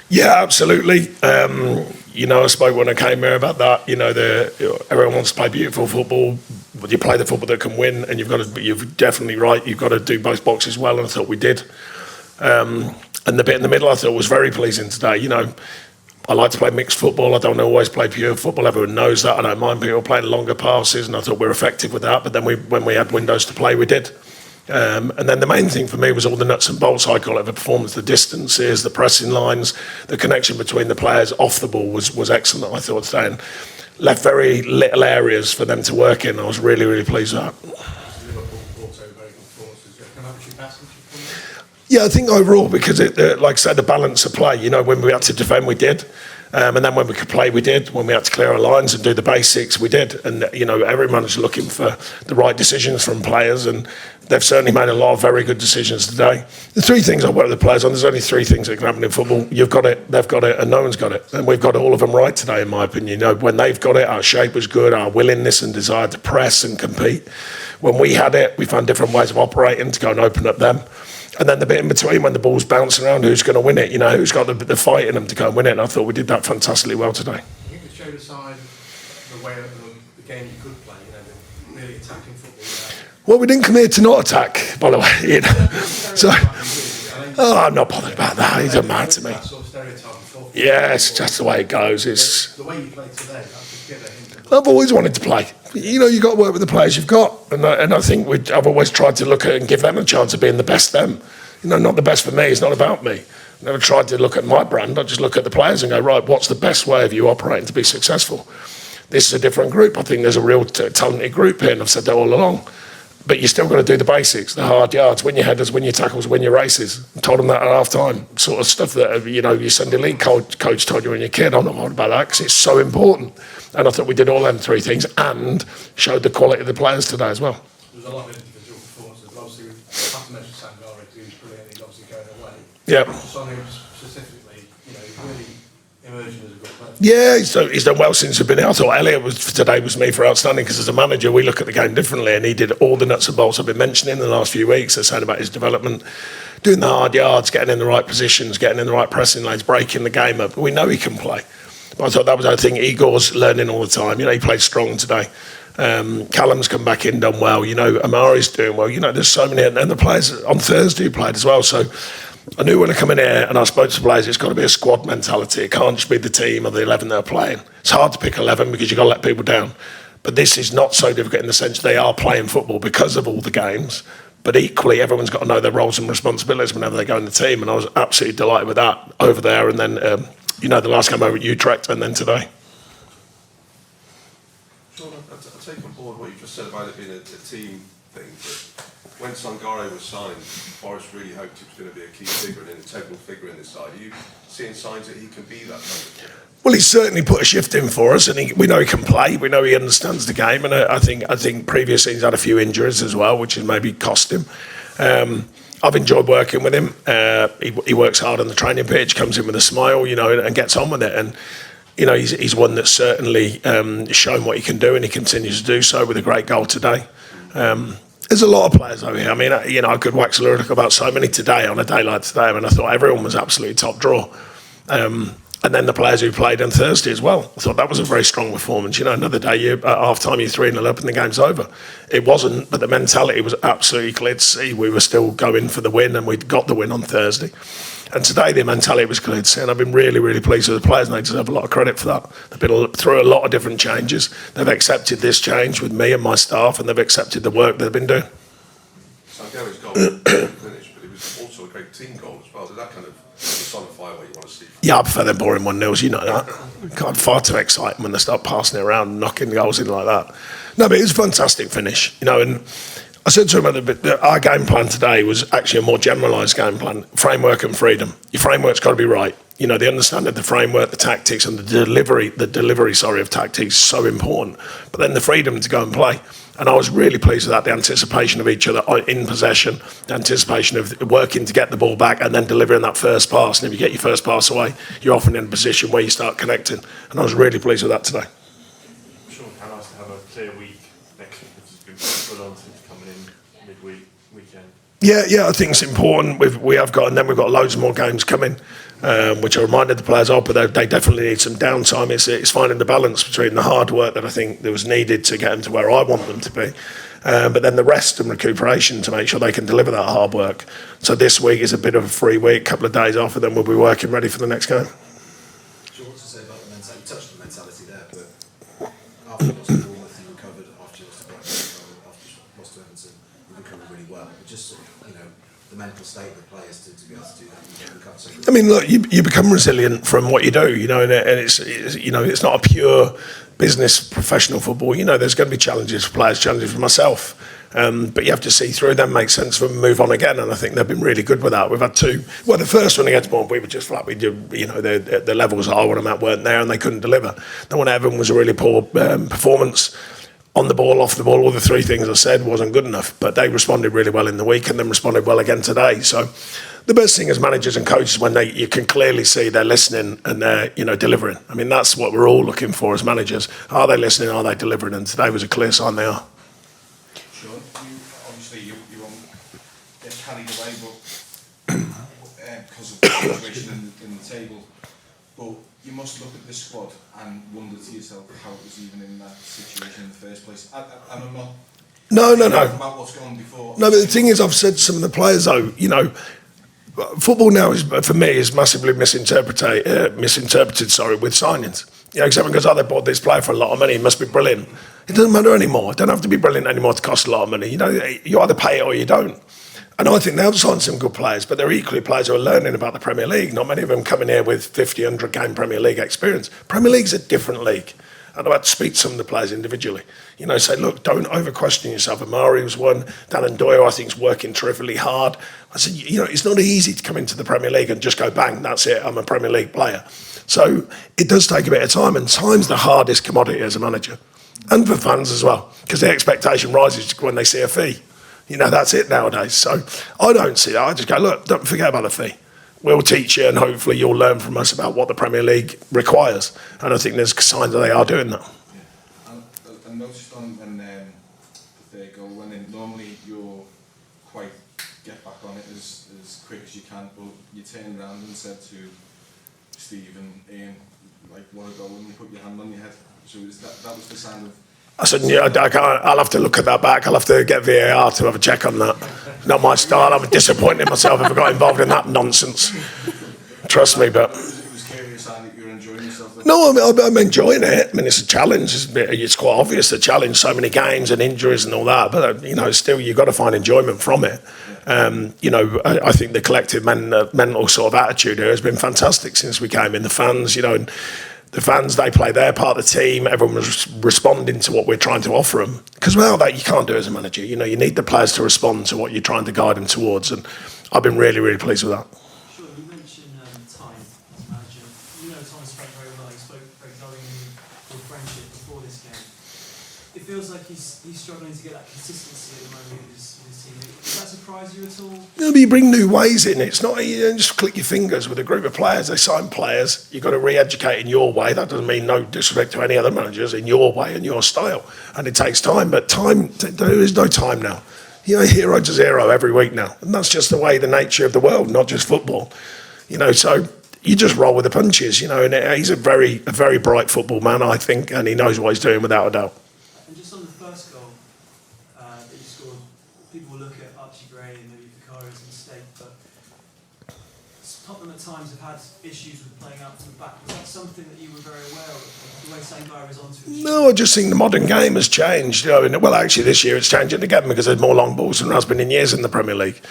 Yeah, absolutely. I spoke when I came here about that. Everyone wants to play beautiful football, but you play the football that can win, and you're definitely right. You've got to do both boxes well, and I thought we did. And the bit in the middle I thought was very pleasing today. I like to play mixed football. I don't always play pure football. Everyone knows that. I don't mind people playing longer passes, and I thought we were effective with that. But then when we had windows to play, we did. And then the main thing for me was all the nuts and bolts, I call it, the performance, the distances, the pressing lines, the connection between the players off the ball was excellent, I thought, today. And left very little areas for them to work in. I was really, really pleased with that. Yeah, I think overall, because like I said, the balance of play, when we had to defend, we did. And then when we could play, we did. When we had to clear our lines and do the basics, we did. And, everyone's looking for the right decisions from players, and they've certainly made a lot of very good decisions today. The three things I work with the players on, there's only three things that can happen in football. You've got it, they've got it, and no one's got it. And we've got all of them right today, in my opinion. When they've got it, our shape was good, our willingness and desire to press and compete. When we had it, we found different ways of operating to go and open up them. And then the bit in between, when the ball's bouncing around, who's going to win it? Who's got the fight in them to go and win it? And I thought we did that fantastically well today. I think it showed a side of the way of the game you could play, the really attacking football. Well, we didn't come here to not attack, by the way. So, I'm not bothered about that. It doesn't matter to me. Yeah, it's just the way it goes. It's the way you played today. That's just I've always wanted to play. You've got to work with the players you've got. And I think I've always tried to look at and give them a chance of being the best them. Not the best for me. It's not about me. I never tried to look at my brand. I just look at the players and go, right, what's the best way of you operating to be successful? This is a different group. I think there's a real talented group here, and I've said that all along. But you still got to do the basics, the hard yards, win your headers, win your tackles, win your races. I told them that at half time. Sort of stuff that, your Sunday league coach told you when you're a kid. I'm not worried about that because it's so important. And I thought we did all them three things and showed the quality of the players today as well. There's a lot of individual performances. Obviously, we have to mention Sangare, who's brilliant. He's obviously going away. Yeah. Sonny specifically, really emerging as a good player. Yeah, he's done well since he's been here. I thought Elliot today was me for outstanding because as a manager, we look at the game differently, and he did all the nuts and bolts I've been mentioning in the last few weeks. They're saying about his development, doing the hard yards, getting in the right positions, getting in the right pressing lanes, breaking the game up. We know he can play. But I thought that was the thing. Igor's learning all the time. He played strong today. Callum's come back in, done well. Amari's doing well. There's so many, and the players on Thursday played as well. So I knew when I come in here and I spoke to the players, it's got to be a squad mentality. It can't just be the team or the 11 that are playing. It's hard to pick 11 because you've got to let people down. But this is not so difficult in the sense they are playing football because of all the games. But equally, everyone's got to know their roles and responsibilities whenever they go in the team. And I was absolutely delighted with that over there. And then, the last game over at Utrecht and then today. Sean, I take on board what you just said about it being a team thing. But when Sangare was signed, Forest really hoped he was going to be a key figure and an integral figure in this side. Are you seeing signs that he can be that kind of player? Well, he's certainly put a shift in for us, and we know he can play. We know he understands the game, and I think previously he's had a few injuries as well, which has maybe cost him. I've enjoyed working with him. He works hard on the training pitch, comes in with a smile, and gets on with it. And he's one that's certainly shown what he can do, and he continues to do so with a great goal today. There's a lot of players over here. I mean, I could wax lyrical about so many today on a day like today. I mean, I thought everyone was absolutely top draw. And then the players who played on Thursday as well. I thought that was a very strong performance. Another day, at half-time, you're 3-0 up and the game's over. It wasn't, but the mentality was absolutely clear to see. We were still going for the win, and we'd got the win on Thursday. And today, the mentality was clear to see, and I've been really, really pleased with the players, and they deserve a lot of credit for that. They've been through a lot of different changes. They've accepted this change with me and my staff, and they've accepted the work they've been doing. Sangare's goal was a finish, but it was also a great team goal as well. Did that kind of personify what you want to see? Yeah, I prefer them boring 1-0s, you know that. God, far too exciting when they start passing it around and knocking goals in like that. No, but it was a fantastic finish, and I said to him that our game plan today was actually a more generalised game plan, framework and freedom. Your framework's got to be right. They understand that the framework, the tactics, and the delivery of tactics is so important. But then the freedom to go and play. And I was really pleased with that, the anticipation of each other in possession, the anticipation of working to get the ball back and then delivering that first pass. And if you get your first pass away, you're often in a position where you start connecting. And I was really pleased with that today. Sure, how nice to have a clear week next week, which has been full on since coming in midweek, weekend. Yeah, I think it's important. We have got, and then we've got loads more games coming, which I reminded the players of. But they definitely need some downtime. It's finding the balance between the hard work that I think that was needed to get them to where I want them to be, but then the rest and recuperation to make sure they can deliver that hard work. So this week is a bit of a free week, couple of days off, and then we'll be working ready for the next game. Do you want to say about the mentality? You touched on the mentality there, but after you lost to Bournemouth, you recovered. After you lost to Brighton, after you lost to Everton, you recovered really well. But just the mental state of the players to be able to do that. And recover so quickly. I mean, look, you become resilient from what you do, and it's not a pure business professional football. There's going to be challenges for players, challenges for myself. But you have to see through them, make sense of them, move on again. And I think they've been really good with that. We've had two. Well, the first one against Bournemouth, we were just flat. We did, the levels I want them at weren't there, and they couldn't deliver. Then when Everton was a really poor performance. On the ball, off the ball, all the three things I said wasn't good enough. But they responded really well in the week, and then responded well again today. So the best thing as managers and coaches when you can clearly see they're listening and they're delivering. I mean, that's what we're all looking for as managers. Are they listening? Are they delivering? And today was a clear sign they are. Sure. Obviously you won't get carried away, but because of the situation in the table. But you must look at the squad and wonder to yourself how it was even in that situation in the first place. And I'm not. No. About what's gone before. No, but the thing is, I've said to some of the players though, football now is, for me, is massively misinterpreted. With signings. Because everyone goes, they bought this player for a lot of money. It must be brilliant. It doesn't matter anymore. It don't have to be brilliant anymore to cost a lot of money. You either pay it or you don't. And I think they'll sign some good players, but they're equally players who are learning about the Premier League. Not many of them coming here with 50, 100 game Premier League experience. Premier League's a different league. And I've had to speak to some of the players individually. Say, look, don't over-question yourself. Amari was one. Dan Doyle, I think, is working terrifically hard. I said, it's not easy to come into the Premier League and just go, bang, that's it, I'm a Premier League player. So it does take a bit of time, and time's the hardest commodity as a manager. And for fans as well, because the expectation rises when they see a fee. That's it nowadays. So I don't see that. I just go, look, don't forget about the fee. We'll teach you, and hopefully you'll learn from us about what the Premier League requires. And I think there's signs that they are doing that. Yeah. I noticed when the third goal went in, normally you're quite get back on it as quick as you can, but you turned around and said to Steve and Ian, what a goal, and you put your hand on your head. So that was the sign of... I said, I'll have to look at that back. I'll have to get VAR to have a check on that. Not my style. I'm disappointed myself if I got involved in that nonsense. Trust me, but... It was curious that you're enjoying yourself. No, I'm enjoying it. I mean, it's a challenge. It's quite obvious the challenge, so many games and injuries and all that. But, still, you've got to find enjoyment from it. I think the collective mental sort of attitude here has been fantastic since we came in. The fans, and the fans, they play their part of the team. Everyone was responding to what we're trying to offer them. Because without that, you can't do it as a manager. You need the players to respond to what you're trying to guide them towards. And I've been really, really pleased with that. Sure, you mentioned time as a manager. Thomas spoke very well. He spoke very glowingly of friendship before this game. It feels like he's struggling to get that consistency at the moment with his team. Does that surprise you at all? But you bring new ways in. It's not you don't just click your fingers with a group of players. They sign players. You've got to re-educate in your way. That doesn't mean no disrespect to any other managers, in your way and your style. And it takes time. But there is no time now. Hero to zero every week now. And that's just the nature of the world, not just football. So you just roll with the punches, and he's a very bright football man, I think, and he knows what he's doing without a doubt. And just on the first goal that you scored, people will look at Archie Gray and maybe Enquiries mistake, but Tottenham at times have had issues with playing out from the back. Was that something that you were very aware of, the way Sangai was onto it? No, I just think the modern game has changed. Well, actually, this year it's changing again because there's more long balls than there has been in years in the Premier League.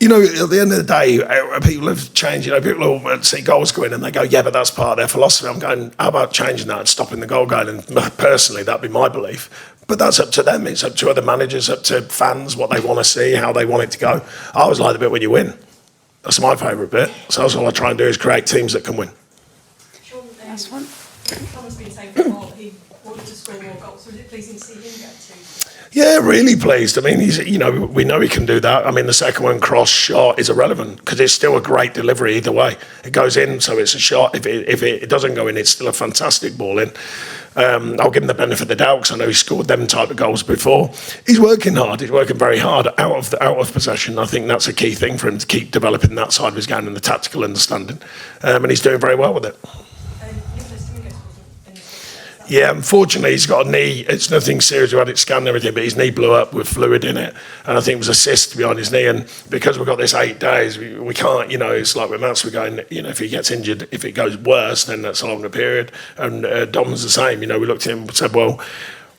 At the end of the day, people have changed. People will see goals go in and they go, yeah, but that's part of their philosophy. I'm going, how about changing that and stopping the goal going? And personally, that'd be my belief. But that's up to them. It's up to other managers, up to fans, what they want to see, how they want it to go. I always like the bit when you win. That's my favourite bit. So that's all I try and do is create teams that can win. Last one. Tom's been saying for a while that he wanted to score more goals. So was it pleasing to see him get two? Yeah, really pleased. I mean, we know he can do that. I mean, the second one cross shot is irrelevant because it's still a great delivery either way. It goes in, so it's a shot. If it doesn't go in, it's still a fantastic ball in. I'll give him the benefit of the doubt because I know he scored them type of goals before. He's working hard. He's working very hard out of possession. I think that's a key thing for him to keep developing that side of his game and the tactical understanding. And he's doing very well with it. Yeah, unfortunately, he's got a knee. It's nothing serious. We had it scanned and everything, but his knee blew up with fluid in it. And I think it was a cyst behind his knee. And because we've got this 8 days, we can't, it's like with Mats, we're going, if he gets injured, if it goes worse, then that's a longer period. And Dom's the same. We looked at him and said, well,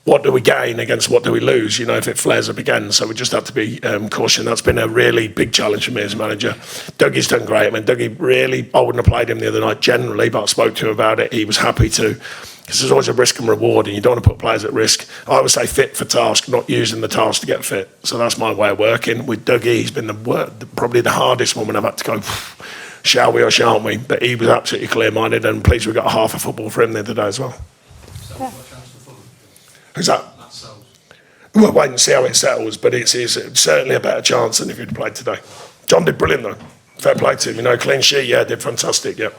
what do we gain against what do we lose, if it flares up again? So we just have to be cautious. That's been a really big challenge for me as manager. Dougie's done great. I mean, Dougie really, I wouldn't have played him the other night generally, but I spoke to him about it. He was happy to. Because there's always a risk and reward, and you don't want to put players at risk. I would say fit for task, not using the task to get fit. So that's my way of working. With Dougie, he's been probably the hardest one when I've had to go, shall we or shan't we? But he was absolutely clear-minded, and pleased we got half a football for him the other day as well. Who's that? We'll wait and see how it settles, but it's certainly a better chance than if he'd played today. John did brilliant though. Fair play to him. Clean sheet, yeah, did fantastic, yeah.